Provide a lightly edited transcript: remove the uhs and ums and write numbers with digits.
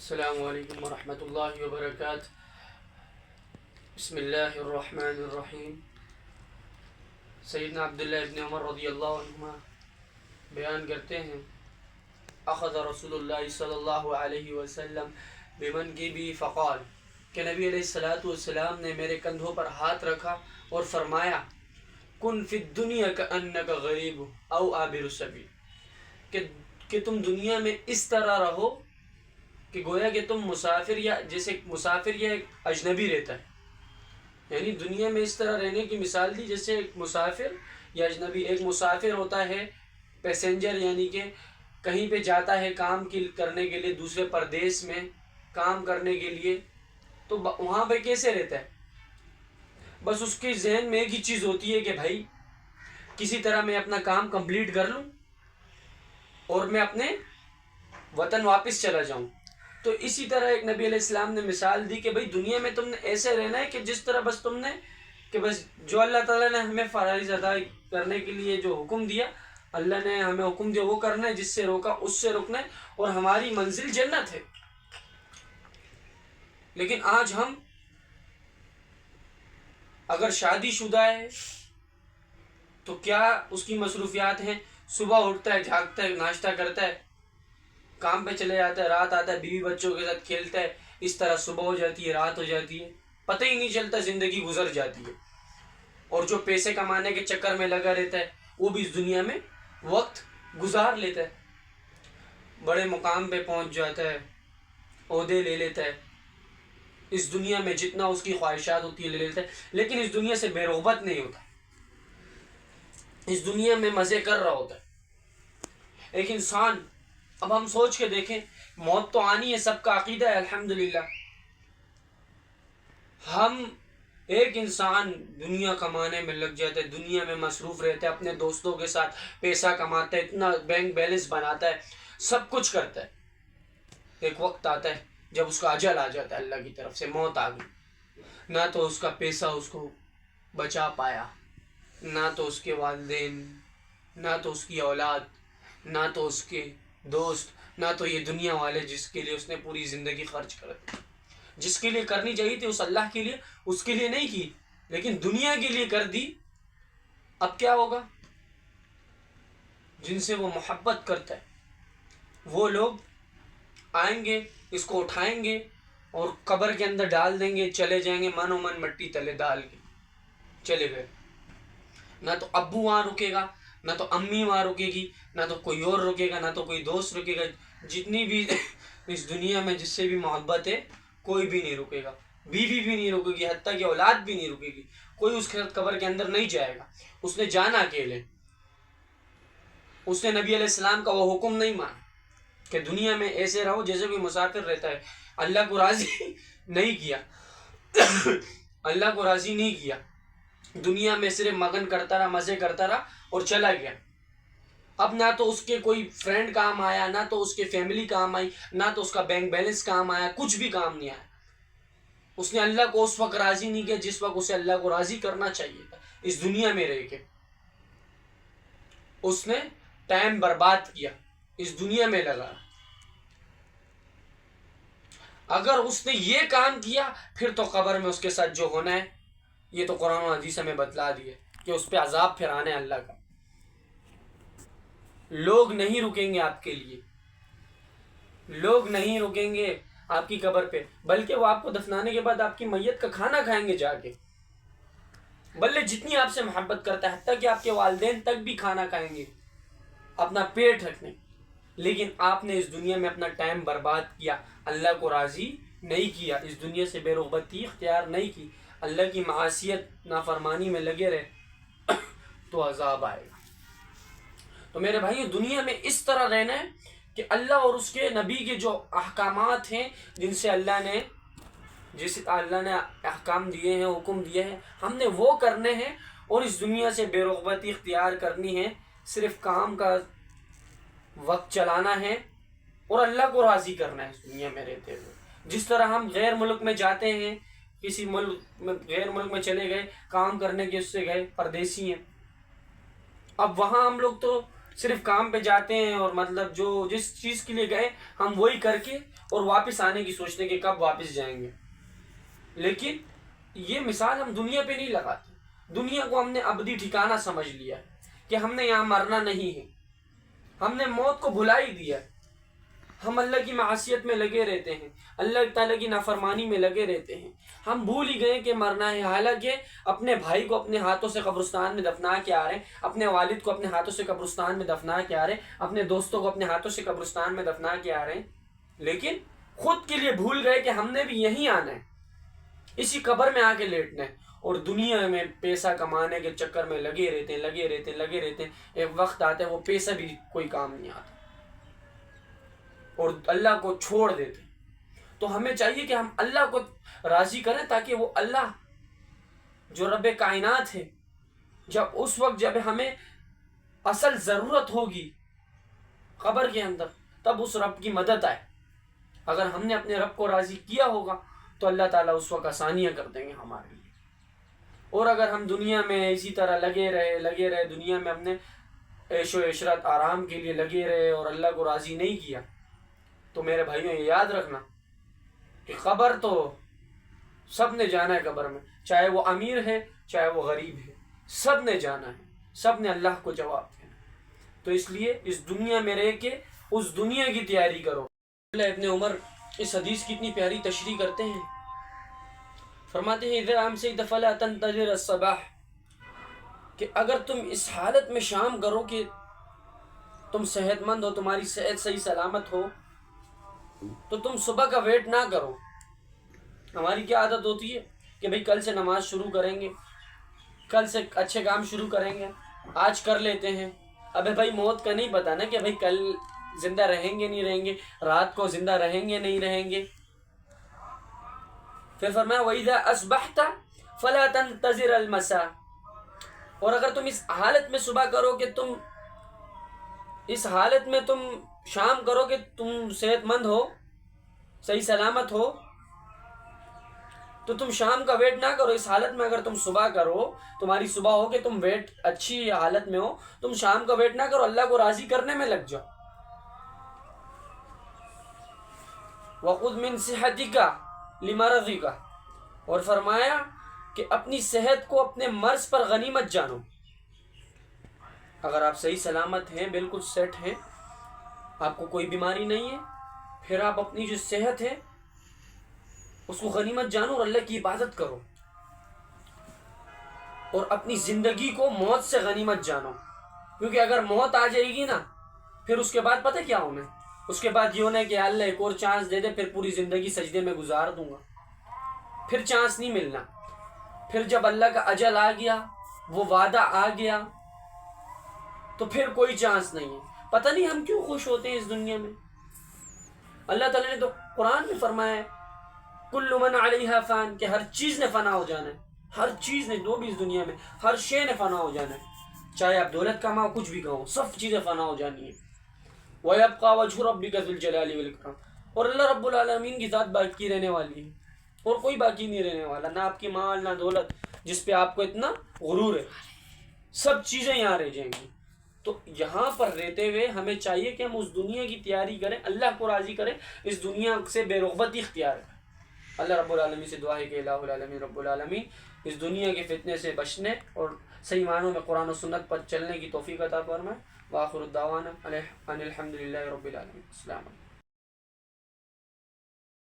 السلام علیکم ورحمۃ اللہ وبرکاتہ۔ بسم اللہ الرحمن الرحیم۔ سیدنا عبداللہ ابن عمر رضی اللہ عنہما بیان کرتے ہیں، اخذ رسول اللہ صلی اللہ علیہ وسلم بمنکبی فقال، کہ نبی علیہ الصلوۃ والسلام نے میرے کندھوں پر ہاتھ رکھا اور فرمایا، کن فی الدنیا کأنک غریب او عابر السبیل، کہ تم دنیا میں اس طرح رہو کہ گویا کہ تم مسافر، یا جیسے مسافر یا ایک اجنبی رہتا ہے، یعنی دنیا میں اس طرح رہنے کی مثال دی جیسے ایک مسافر یا اجنبی۔ ایک مسافر ہوتا ہے پیسنجر، یعنی کہ کہیں پہ جاتا ہے کام کرنے کے لیے، دوسرے پردیس میں کام کرنے کے لیے، تو وہاں پہ کیسے رہتا ہے؟ بس اس کے ذہن میں ایک ہی چیز ہوتی ہے کہ بھائی کسی طرح میں اپنا کام کمپلیٹ کر لوں اور میں اپنے وطن واپس چلا جاؤں۔ تو اسی طرح ایک نبی علیہ السلام نے مثال دی کہ بھئی دنیا میں تم نے ایسے رہنا ہے کہ جس طرح بس تم نے کہ بس جو اللہ تعالیٰ نے ہمیں فرائض ادا کرنے کے لیے جو حکم دیا، اللہ نے ہمیں حکم دیا وہ کرنا ہے، جس سے روکا اس سے رکنا ہے، اور ہماری منزل جنت ہے۔ لیکن آج ہم اگر شادی شدہ ہے تو کیا اس کی مصروفیات ہیں؟ صبح اٹھتا ہے، جھاگتا ہے، ناشتہ کرتا ہے، کام پہ چلے جاتا ہے، رات آتا ہے، بیوی بچوں کے ساتھ کھیلتا ہے، اس طرح صبح ہو جاتی ہے، رات ہو جاتی ہے، پتہ ہی نہیں چلتا، زندگی گزر جاتی ہے۔ اور جو پیسے کمانے کے چکر میں لگا رہتا ہے وہ بھی اس دنیا میں وقت گزار لیتا ہے، بڑے مقام پہ پہنچ جاتا ہے، عہدے لے لیتا ہے، اس دنیا میں جتنا اس کی خواہشات ہوتی ہے لے لیتا ہے، لیکن اس دنیا سے بے رغبت نہیں ہوتا، اس دنیا میں مزے کر رہا ہوتا ہے۔ ایک انسان، اب ہم سوچ کے دیکھیں، موت تو آنی ہے، سب کا عقیدہ ہے الحمدللہ، ہم ایک انسان دنیا کمانے میں لگ جاتا ہے، دنیا میں مصروف رہتا ہے، اپنے دوستوں کے ساتھ پیسہ کماتا ہے، اتنا بینک بیلنس بناتا ہے، سب کچھ کرتا ہے، ایک وقت آتا ہے جب اس کا اجل آ جاتا ہے، اللہ کی طرف سے موت آ گئی، نہ تو اس کا پیسہ اس کو بچا پایا، نہ تو اس کے والدین، نہ تو اس کی اولاد، نہ تو اس کے دوست، نہ تو یہ دنیا والے جس کے لیے اس نے پوری زندگی خرچ کر دی، جس کے لیے کرنی چاہیے تھی اس اللہ کے لیے، اس کے لیے نہیں کی، لیکن دنیا کے لیے کر دی۔ اب کیا ہوگا؟ جن سے وہ محبت کرتا ہے وہ لوگ آئیں گے، اس کو اٹھائیں گے اور قبر کے اندر ڈال دیں گے، چلے جائیں گے من و من مٹی تلے ڈال کے چلے گئے۔ نہ تو ابو وہاں رکے گا، نہ تو امی وہاں رکے گی، نہ تو کوئی اور رکے گا، نہ تو کوئی دوست رکے گا، جتنی بھی اس دنیا میں جس سے بھی محبت ہے کوئی بھی نہیں رکے گا، بیوی بھی نہیں رکے گی، حتیٰ کہ اولاد بھی نہیں رکے گی، کوئی اس کے ساتھ قبر کے اندر نہیں جائے گا۔ اس نے جانا اکیلے، اس نے نبی علیہ السلام کا وہ حکم نہیں مانا کہ دنیا میں ایسے رہو جیسے کوئی مسافر رہتا ہے، اللہ کو راضی نہیں کیا، اللہ کو راضی نہیں کیا، دنیا میں صرف مگن کرتا رہا، مزے کرتا رہا اور چلا گیا۔ اب نہ تو اس کے کوئی فرینڈ کام آیا، نہ تو اس کے فیملی کام آئی، نہ تو اس کا بینک بیلنس کام آیا، کچھ بھی کام نہیں آیا۔ اس نے اللہ کو اس وقت راضی نہیں کیا جس وقت اسے اللہ کو راضی کرنا چاہیے تھا، اس دنیا میں رہ کے اس نے ٹائم برباد کیا، اس دنیا میں لگا۔ اگر اس نے یہ کام کیا پھر تو قبر میں اس کے ساتھ جو ہونا ہے یہ تو قرآن و حدیث ہمیں بتلا دیے کہ اس پہ عذاب پھر آنا ہے اللہ کا۔ لوگ نہیں رکیں گے آپ کے لیے، لوگ نہیں رکیں گے آپ کی قبر پہ، بلکہ وہ آپ کو دفنانے کے بعد آپ کی میت کا کھانا کھائیں گے جا کے، بلکہ جتنی آپ سے محبت کرتا ہے حتیٰ کہ آپ کے والدین تک بھی کھانا کھائیں گے اپنا پیٹ رکھنے۔ لیکن آپ نے اس دنیا میں اپنا ٹائم برباد کیا، اللہ کو راضی نہیں کیا، اس دنیا سے بے رغبتی اختیار نہیں کی، اللہ کی معصیت نافرمانی میں لگے رہے تو عذاب آئے گا۔ تو میرے بھائیو، دنیا میں اس طرح رہنا ہے کہ اللہ اور اس کے نبی کے جو احکامات ہیں، جن سے اللہ نے احکام دیے ہیں، حکم دیے ہیں، ہم نے وہ کرنے ہیں اور اس دنیا سے بے رغبتی اختیار کرنی ہے، صرف کام کا وقت چلانا ہے اور اللہ کو راضی کرنا ہے اس دنیا میں رہتے ہوئے۔ جس طرح ہم غیر ملک میں جاتے ہیں، کسی غیر ملک میں چلے گئے کام کرنے کے، اس سے گئے، پردیسی ہیں، اب وہاں ہم لوگ تو صرف کام پہ جاتے ہیں اور مطلب جو جس چیز کے لیے گئے ہم وہی کر کے اور واپس آنے کی سوچتے ہیں کہ کب واپس جائیں گے. لیکن یہ مثال ہم دنیا پہ نہیں لگاتے. دنیا کو ہم نے ابدی ٹھکانہ سمجھ لیا ہے کہ ہم نے یہاں مرنا نہیں ہے. ہم نے موت کو بھلا ہی دیا. ہم اللہ کی معصیت میں لگے رہتے ہیں, اللہ تعالیٰ کی نافرمانی میں لگے رہتے ہیں. ہم بھول ہی گئے کہ مرنا ہے. حالانکہ اپنے بھائی کو اپنے ہاتھوں سے قبرستان میں دفنا کے آ رہے ہیں, اپنے والد کو اپنے ہاتھوں سے قبرستان میں دفنا کے آ رہے ہیں, اپنے دوستوں کو اپنے ہاتھوں سے قبرستان میں دفنا کے آ رہے ہیں. لیکن خود کے لیے بھول گئے کہ ہم نے بھی یہیں آنا ہے, اسی قبر میں آ کے لیٹنا ہے. اور دنیا میں پیسہ کمانے کے چکر میں لگے رہتے ہیں. ایک وقت آتا ہے وہ پیسہ بھی کوئی کام نہیں آتا اور اللہ کو چھوڑ دیتے. تو ہمیں چاہیے کہ ہم اللہ کو راضی کریں تاکہ وہ اللہ جو رب کائنات ہے, اس وقت جب ہمیں اصل ضرورت ہوگی قبر کے اندر, تب اس رب کی مدد آئے. اگر ہم نے اپنے رب کو راضی کیا ہوگا تو اللہ تعالیٰ اس وقت آسانیاں کر دیں گے ہمارے لیے. اور اگر ہم دنیا میں اسی طرح لگے رہے دنیا میں ہم نے عیش و عشرت آرام کے لیے لگے رہے اور اللہ کو راضی نہیں کیا, تو میرے بھائیوں یہ یاد رکھنا کہ قبر تو سب نے جانا ہے. قبر میں چاہے وہ امیر ہے چاہے وہ غریب ہے, سب نے جانا ہے, سب نے اللہ کو جواب دینا. تو اس لیے اس دنیا میں رہ کے اس دنیا کی تیاری کرو. ابن عمر اس حدیث کی اتنی پیاری تشریح کرتے ہیں, فرماتے ہیں اذا امسیت فلا تنتظر الصباح, کہ اگر تم اس حالت میں شام کرو کہ تم صحت مند ہو, تمہاری صحت صحیح سلامت ہو, تو تم صبح کا ویٹ نہ کرو. ہماری کیا عادت ہوتی ہے کہ بھئی کل سے نماز شروع کریں گے, کل سے اچھے کام شروع کریں گے, آج کر لیتے ہیں. ابے بھائی موت کا نہیں پتا نا کہ بھئی کل زندہ رہیں گے نہیں رہیں گے, رات کو زندہ رہیں گے نہیں رہیں گے. پھر فرمایا وَإِذَا أَصْبَحْتَ فَلَا تَنْتَظِرَ الْمَسَاءَ, اور اگر تم اس حالت میں صبح کرو کہ تم اس حالت میں تم شام کرو کہ تم صحت مند ہو, صحیح سلامت ہو, تو تم شام کا ویٹ نہ کرو. اس حالت میں اگر تم صبح کرو, تمہاری صبح ہو کہ تم ویٹ اچھی حالت میں ہو, تم شام کا ویٹ نہ کرو, اللہ کو راضی کرنے میں لگ جاؤ. وَخُذْ مِنْ صِحَتِكَ لِمَرَضِكَ, اور فرمایا کہ اپنی صحت کو اپنے مرض پر غنیمت جانو. اگر آپ صحیح سلامت ہیں, بالکل سیٹ ہیں, آپ کو کوئی بیماری نہیں ہے, پھر آپ اپنی جو صحت ہے اس کو غنیمت جانو اور اللہ کی عبادت کرو. اور اپنی زندگی کو موت سے غنیمت جانو, کیونکہ اگر موت آ جائے گی نا, پھر اس کے بعد پتہ کیا ہونا ہے, اس کے بعد یہ ہونا ہے کہ اللہ ایک اور چانس دے دے, پھر پوری زندگی سجدے میں گزار دوں گا, پھر چانس نہیں ملنا. پھر جب اللہ کا اجل آ گیا, وہ وعدہ آ گیا, تو پھر کوئی چانس نہیں ہے. پتہ نہیں ہم کیوں خوش ہوتے ہیں اس دنیا میں. اللہ تعالیٰ نے تو قرآن میں فرمایا ہے کل من علیہا فان, کہ ہر چیز نے فنا ہو جانا ہے, ہر چیز نے, جو بھی اس دنیا میں ہر شے نے فنا ہو جانا ہے. چاہے آپ دولت کماؤ, کچھ بھی کماؤ, سب چیزیں فنا ہو جانی ہیں. وَيَبْقَى وَجْهُ رَبِّكَ ذُو الْجَلَالِ وَالْإِكْرَامِ, اور اللہ رب العالمین کی ذات باقی رہنے والی ہے, اور کوئی باقی نہیں رہنے والا. نہ آپ کی مال نہ دولت جس پہ آپ کو اتنا غرور ہے, سب چیزیں یہاں رہ جائیں گی. تو یہاں پر رہتے ہوئے ہمیں چاہیے کہ ہم اس دنیا کی تیاری کریں, اللہ کو راضی کریں, اس دنیا سے بے رغبتی اختیار کریں. اللہ رب العالمین سے دعا ہے کہ الہ العالمین رب العالمین اس دنیا کے فتنے سے بچنے اور صحیح معنوں میں قرآن و سنت پر چلنے کی توفیق عطا فرمائے. وآخر الدعوانا ان الحمد للہ رب العالمین. السلام علیکم.